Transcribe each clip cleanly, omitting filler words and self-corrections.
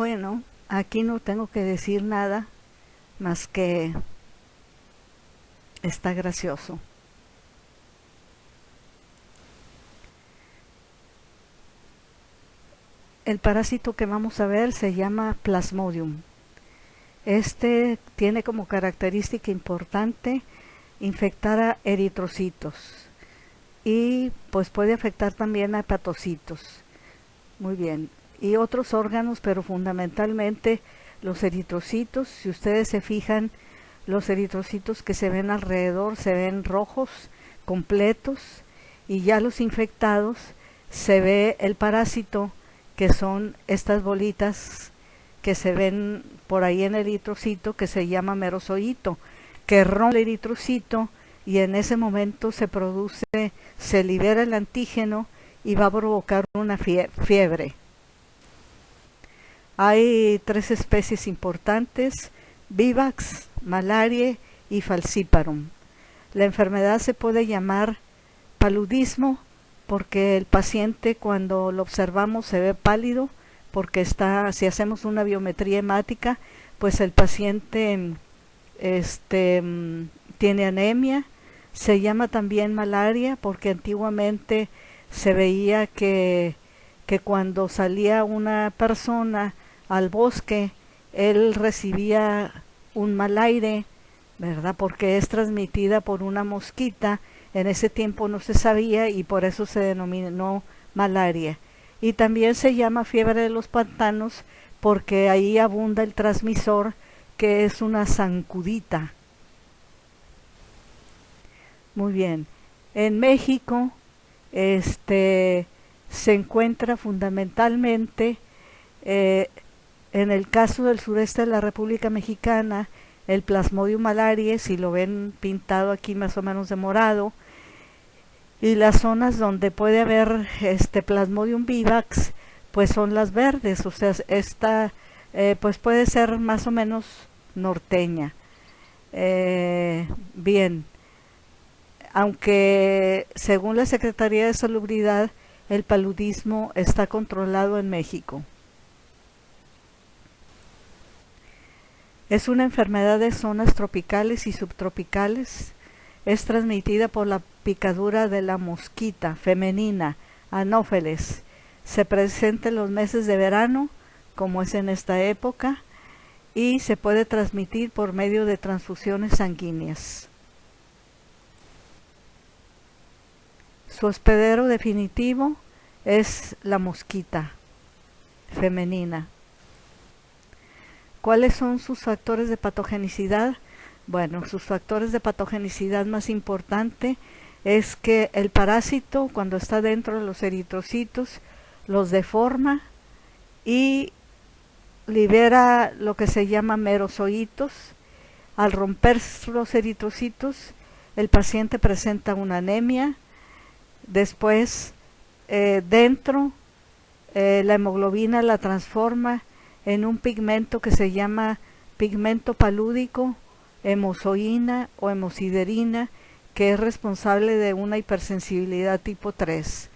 Bueno, aquí no tengo que decir nada más que está gracioso. El parásito que vamos a ver se llama Plasmodium. Este tiene como característica importante infectar a eritrocitos y pues puede afectar también a hepatocitos. Muy bien. Y otros órganos, pero fundamentalmente los eritrocitos. Si ustedes se fijan, los eritrocitos que se ven alrededor se ven rojos, completos, y ya los infectados se ve el parásito, que son estas bolitas que se ven por ahí en el eritrocito, que se llama merozoito, que rompe el eritrocito y en ese momento se libera el antígeno y va a provocar una fiebre. Hay 3 especies importantes: Vivax, Malaria y Falciparum. La enfermedad se puede llamar paludismo porque el paciente, cuando lo observamos, se ve pálido, porque si hacemos una biometría hemática, pues el paciente tiene anemia. Se llama también malaria porque antiguamente se veía que cuando salía una persona al bosque, él recibía un mal aire, ¿verdad? Porque es transmitida por una mosquita. En ese tiempo no se sabía y por eso se denominó malaria. Y también se llama fiebre de los pantanos porque ahí abunda el transmisor, que es una zancudita. Muy bien. En México se encuentra fundamentalmente en el caso del sureste de la República Mexicana, el Plasmodium malariae, si lo ven pintado aquí más o menos de morado, y las zonas donde puede haber Plasmodium vivax, pues son las verdes. O sea, esta pues puede ser más o menos norteña. Bien, aunque según la Secretaría de Salubridad, el paludismo está controlado en México. Es una enfermedad de zonas tropicales y subtropicales. Es transmitida por la picadura de la mosquita femenina, Anopheles. Se presenta en los meses de verano, como es en esta época, y se puede transmitir por medio de transfusiones sanguíneas. Su hospedero definitivo es la mosquita femenina. ¿Cuáles son sus factores de patogenicidad? Bueno, sus factores de patogenicidad más importante es que el parásito, cuando está dentro de los eritrocitos, los deforma y libera lo que se llama merozoitos. Al romper los eritrocitos, el paciente presenta una anemia. Después, dentro, la hemoglobina la transforma en un pigmento que se llama pigmento palúdico, hemozoína o hemosiderina, que es responsable de una hipersensibilidad tipo 3.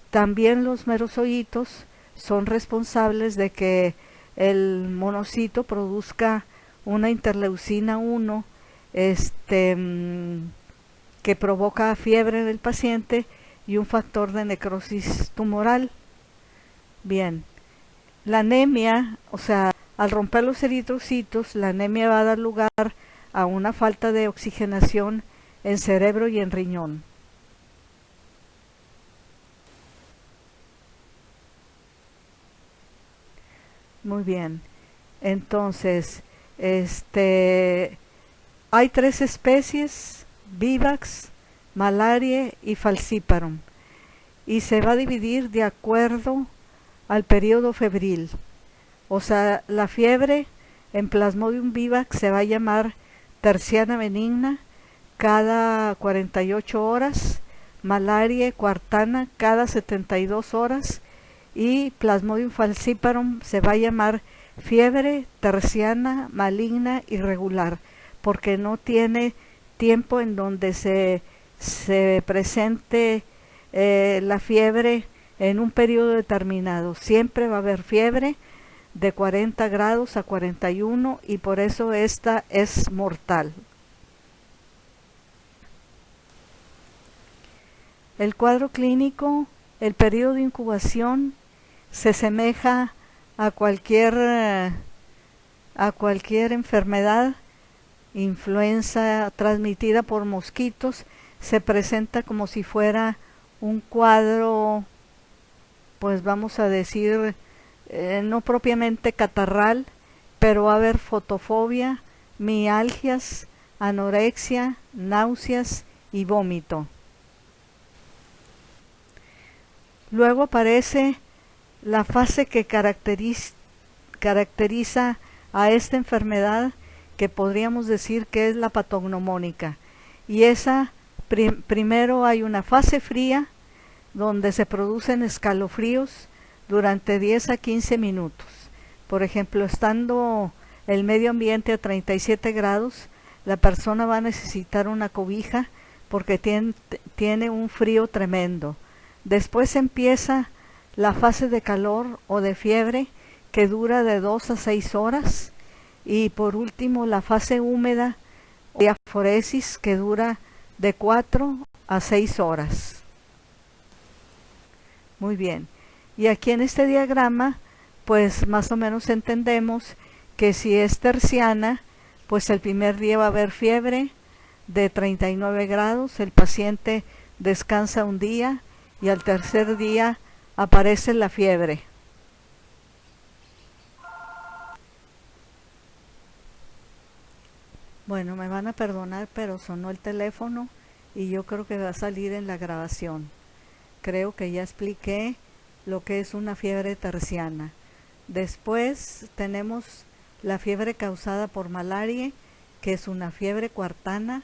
También los merozoitos son responsables de que el monocito produzca una interleucina 1 que provoca fiebre en el paciente y un factor de necrosis tumoral. Bien, la anemia, o sea, al romper los eritrocitos, la anemia va a dar lugar a una falta de oxigenación en cerebro y en riñón. Muy bien, entonces, hay 3 especies: Vivax, Malaria y Falciparum, y se va a dividir de acuerdo al periodo febril. O sea, la fiebre en Plasmodium vivax se va a llamar terciana benigna cada 48 horas, Malaria cuartana cada 72 horas y Plasmodium falciparum se va a llamar fiebre terciana maligna irregular, porque no tiene tiempo en donde se presente la fiebre en un periodo determinado. Siempre va a haber fiebre de 40 grados a 41 y por eso esta es mortal. El cuadro clínico, el periodo de incubación se asemeja a cualquier enfermedad, influenza transmitida por mosquitos. Se presenta como si fuera un cuadro, pues vamos a decir, no propiamente catarral, pero va a haber fotofobia, mialgias, anorexia, náuseas y vómito. Luego aparece la fase que caracteriza a esta enfermedad, que podríamos decir que es la patognomónica. Y esa, primero hay una fase fría, donde se producen escalofríos durante 10 a 15 minutos. Por ejemplo, estando el medio ambiente a 37 grados, la persona va a necesitar una cobija porque tiene un frío tremendo. Después empieza la fase de calor o de fiebre, que dura de 2 a 6 horas. Y por último, la fase húmeda o diaforesis, que dura de 4 a 6 horas. Muy bien. Y aquí en este diagrama, pues más o menos entendemos que si es terciana, pues el primer día va a haber fiebre de 39 grados, el paciente descansa un día y al tercer día aparece la fiebre. Bueno, me van a perdonar, pero sonó el teléfono y yo creo que va a salir en la grabación. Creo que ya expliqué lo que es una fiebre terciana. Después tenemos la fiebre causada por malaria, que es una fiebre cuartana.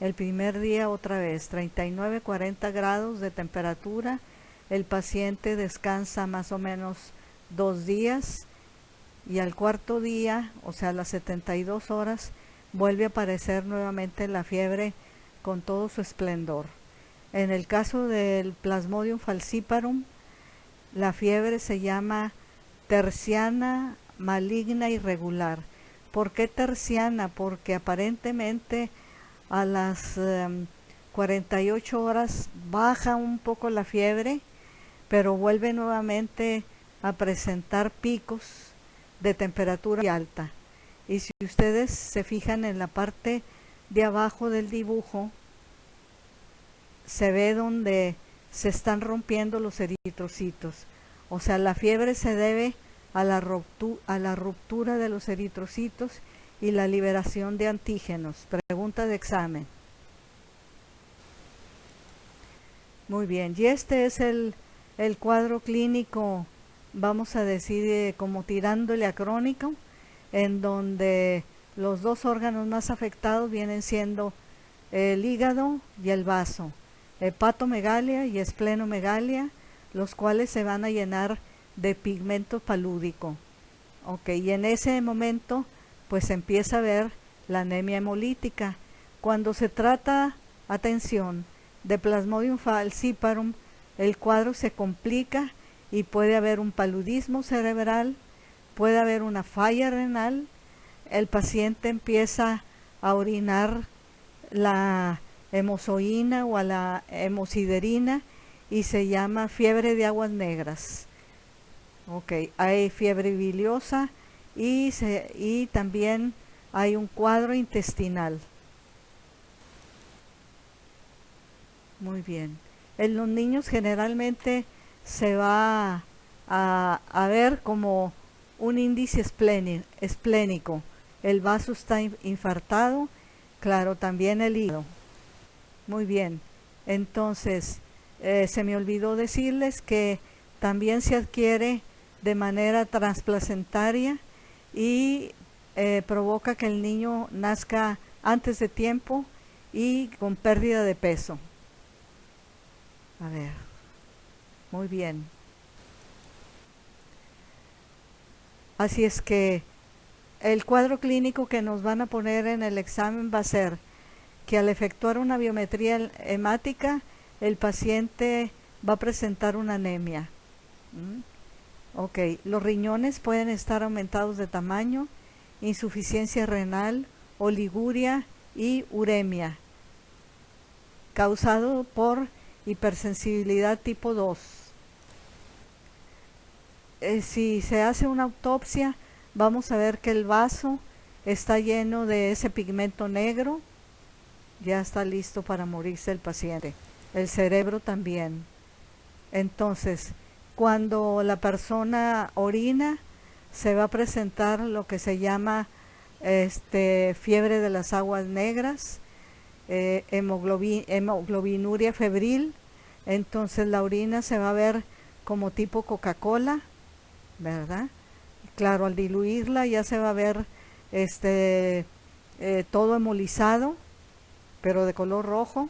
El primer día otra vez 39-40 grados de temperatura. El paciente descansa más o menos 2 días y al cuarto día, o sea, a las 72 horas, vuelve a aparecer nuevamente la fiebre con todo su esplendor. En el caso del Plasmodium falciparum, la fiebre se llama terciana maligna irregular. ¿Por qué terciana? Porque aparentemente a las 48 horas baja un poco la fiebre, pero vuelve nuevamente a presentar picos de temperatura muy alta. Y si ustedes se fijan en la parte de abajo del dibujo, se ve donde se están rompiendo los eritrocitos. O sea, la fiebre se debe a la ruptura de los eritrocitos y la liberación de antígenos. Pregunta de examen. Muy bien, y este es el cuadro clínico, vamos a decir, como tirándole a crónico, en donde los dos órganos más afectados vienen siendo el hígado y el vaso, hepatomegalia y esplenomegalia, los cuales se van a llenar de pigmento palúdico. Ok, y en ese momento pues empieza a ver la anemia hemolítica. Cuando se trata, atención, de Plasmodium falciparum, el cuadro se complica y puede haber un paludismo cerebral, puede haber una falla renal, el paciente empieza a orinar la hemozoína o a la hemosiderina y se llama fiebre de aguas negras. Ok, hay fiebre biliosa y también hay un cuadro intestinal. Muy bien. En los niños generalmente se va a ver como un índice esplénico. El vaso está infartado, claro, también el hígado. Muy bien. Entonces, se me olvidó decirles que también se adquiere de manera transplacentaria y provoca que el niño nazca antes de tiempo y con pérdida de peso. A ver, muy bien. Así es que el cuadro clínico que nos van a poner en el examen va a ser que al efectuar una biometría hemática, el paciente va a presentar una anemia. Ok, los riñones pueden estar aumentados de tamaño, insuficiencia renal, oliguria y uremia, causado por hipersensibilidad tipo 2. Si se hace una autopsia, vamos a ver que el vaso está lleno de ese pigmento negro, ya está listo para morirse el paciente. El cerebro también. Entonces, cuando la persona orina, se va a presentar lo que se llama fiebre de las aguas negras, hemoglobinuria febril. Entonces la orina se va a ver como tipo Coca-Cola, ¿verdad? Claro, al diluirla ya se va a ver todo hemolizado, pero de color rojo.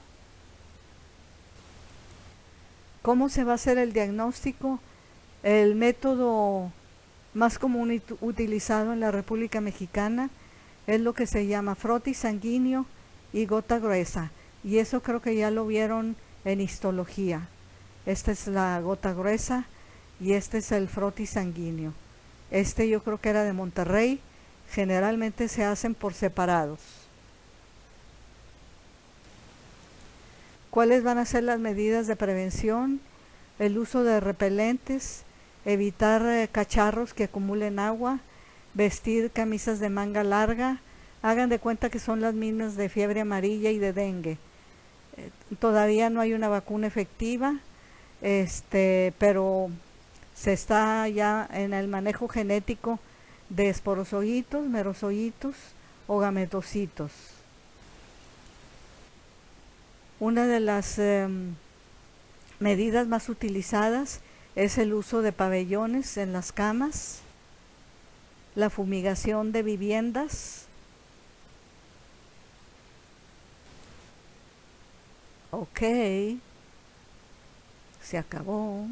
¿Cómo se va a hacer el diagnóstico? El método más común utilizado en la República Mexicana es lo que se llama frotis sanguíneo y gota gruesa, y eso creo que ya lo vieron en histología. Esta es la gota gruesa y este es el frotis sanguíneo. Yo creo que era de Monterrey. Generalmente se hacen por separados. ¿Cuáles van a ser las medidas de prevención? El uso de repelentes, evitar cacharros que acumulen agua, vestir camisas de manga larga. Hagan de cuenta que son las mismas de fiebre amarilla y de dengue. Todavía no hay una vacuna efectiva, pero se está ya en el manejo genético de esporozoitos, merozoitos o gametocitos. Una de las medidas más utilizadas es el uso de pabellones en las camas, la fumigación de viviendas. Ok, se acabó.